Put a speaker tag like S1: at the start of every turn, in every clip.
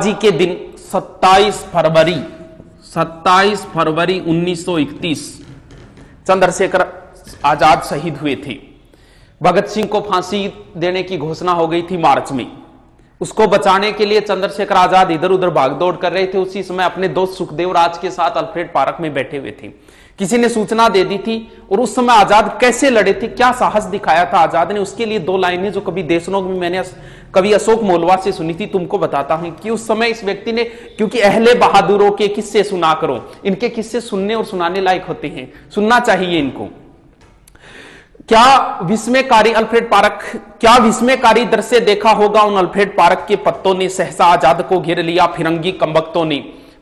S1: जी के दिन 27 फरवरी 1931 चंद्रशेखर आजाद शहीद हुए थे। भगत सिंह को फांसी देने की घोषणा हो गई थी मार्च में। उसको बचाने के लिए चंद्रशेखर आजाद इधर उधर भागदौड़ कर रहे थे। उसी समय अपने दोस्त सुखदेव राज के साथ अल्फ्रेड पार्क में बैठे हुए थे। किसी ने सूचना दे दी थी और उस समय आजाद कैसे लड़े थे, क्या साहस दिखाया था आजाद ने, उसके लिए दो लाइनें जो कभी देशनोक में मैंने कभी अशोक मोलवा से सुनी थी, तुमको बताता हूं कि उस समय इस व्यक्ति ने, क्योंकि अहले बहादुरों के किस्से सुना करो, इनके किस्से सुनने और सुनाने लायक होते हैं, सुनना चाहिए इनको। क्या विस्मयकारी दृश्य देखा होगा उन अल्फ्रेड पार्क के पत्तों ने सहसा आजाद को घेर लिया। फिरंगी कमबख्तों ने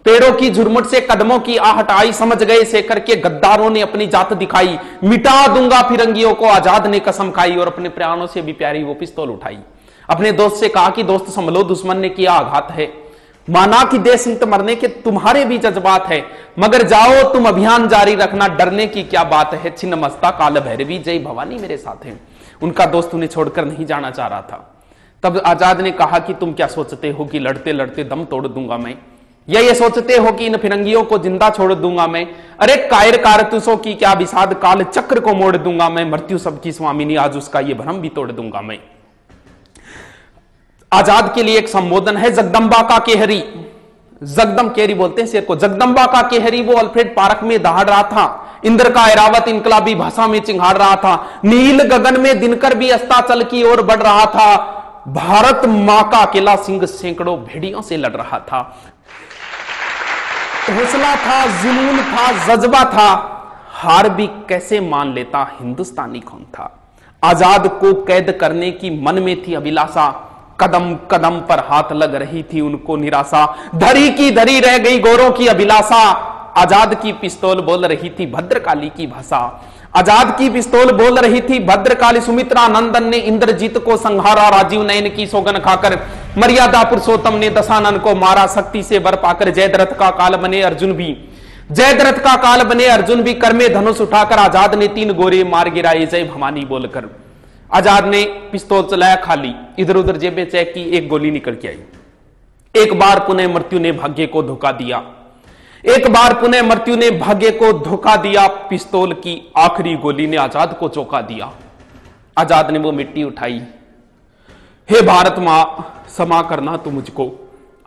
S1: पेड़ों की झुरमुट से कदमों की आहट आई, समझ गए शेखर के गद्दारों ने अपनी जात दिखाई। मिटा दूंगा फिरंगियों को आजाद ने कसम खाई और अपने प्राणों से भी प्यारी वो पिस्तौल उठाई। अपने दोस्त से कहा कि दोस्त संभलो, दुश्मन ने किया आघात है। माना कि देश हित मरने के तुम्हारे भी जज्बात है, मगर जाओ तुम अभियान जारी रखना, डरने की क्या बात है। छिन्न मस्ता काल भैरवी जय भवानी मेरे साथ है। उनका दोस्त उन्हें छोड़कर नहीं जाना चाह रहा था। तब आजाद ने कहा कि तुम क्या सोचते हो कि लड़ते लड़ते दम तोड़ दूंगा मैं, या ये सोचते हो कि इन फिरंगियों को जिंदा छोड़ दूंगा मैं। अरे कायर कारतूसों की क्या विषाद, काल चक्र को मोड़ दूंगा मैं। मृत्यु सबकी स्वामिनी, आज उसका ये भ्रम भी तोड़ दूंगा मैं। आजाद के लिए एक संबोधन है, जगदम्बा का केहरी, जगदम केरी बोलते हैं शेर को, जगदम्बा का केहरी वो अल्फ्रेड पार्क में दहाड़ रहा था। इंद्र का ऐरावत इनकलाबी भाषा में चिंगाड़ रहा था। नील गगन में दिनकर भी अस्ताचल की ओर बढ़ रहा था। भारत मां का अकेला सिंह सैकड़ों भेड़ियों से लड़ रहा था। हौसला था, जुनून था, जज्बा था, हार भी कैसे मान लेता हिंदुस्तानी कौन था। आजाद को कैद करने की मन में थी अभिलाषा, कदम कदम पर हाथ लग रही थी उनको निराशा। धरी की धरी रह गई गौरों की अभिलाषा, आजाद की पिस्तौल बोल रही थी भद्रकाली की भाषा। आजाद की पिस्तौल बोल रही थी भद्रकाली। सुमित्रा नंदन ने इंद्रजीत को संहारा, राजीव नयन की सौगन खाकर मर्यादा पुरुषोत्तम ने दशानन को मारा। शक्ति से वर पाकर जयद्रथ का काल बने अर्जुन भी, जयद्रथ का काल बने अर्जुन भी। कर में धनुष उठाकर आजाद ने 3 गोरे मार गिराए जय भवानी बोलकर। आजाद ने पिस्तौल चलाया खाली, इधर उधर जेबें चेक की, एक गोली निकल के आई। एक बार पुनः मृत्यु ने भाग्य को धोखा दिया, एक बार पुनः मृत्यु ने भाग्य को धोखा दिया। पिस्तौल की आखिरी गोली ने आजाद को चौंका दिया। आजाद ने वो मिट्टी उठाई, हे भारत मां क्षमा करना तू मुझको,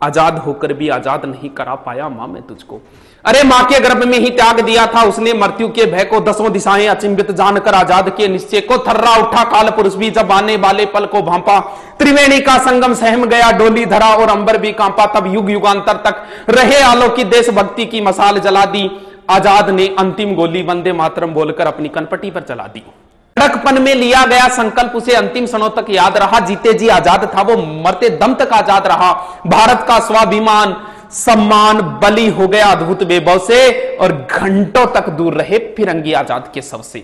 S1: आजाद होकर भी आजाद नहीं करा पाया मां मैं तुझको। अरे मां के गर्भ में ही त्याग दिया था उसने मृत्यु के भय को, 10 दिशाएं अचिंभित जानकर आजाद के निश्चय को। थर्रा उठा काल पुरुष भी जब आने वाले पल को भांपा। त्रिवेणी का संगम सहम गया, डोली धरा और अंबर भी कांपा। तब युग युगांतर तक रहे आलोकित देशभक्ति की मसाल जला दी। आजाद ने अंतिम गोली वंदे मातरम बोलकर अपनी कनपटी पर चला दी। लड़कपन में लिया गया संकल्प उसे अंतिम क्षणों तक याद रहा। जीते जी आजाद था वो, मरते दम तक आजाद रहा। भारत का स्वाभिमान सम्मान बलि हो गया अद्भुत बेबौ से, और घंटों तक दूर रहे फिरंगी आजाद के शव से।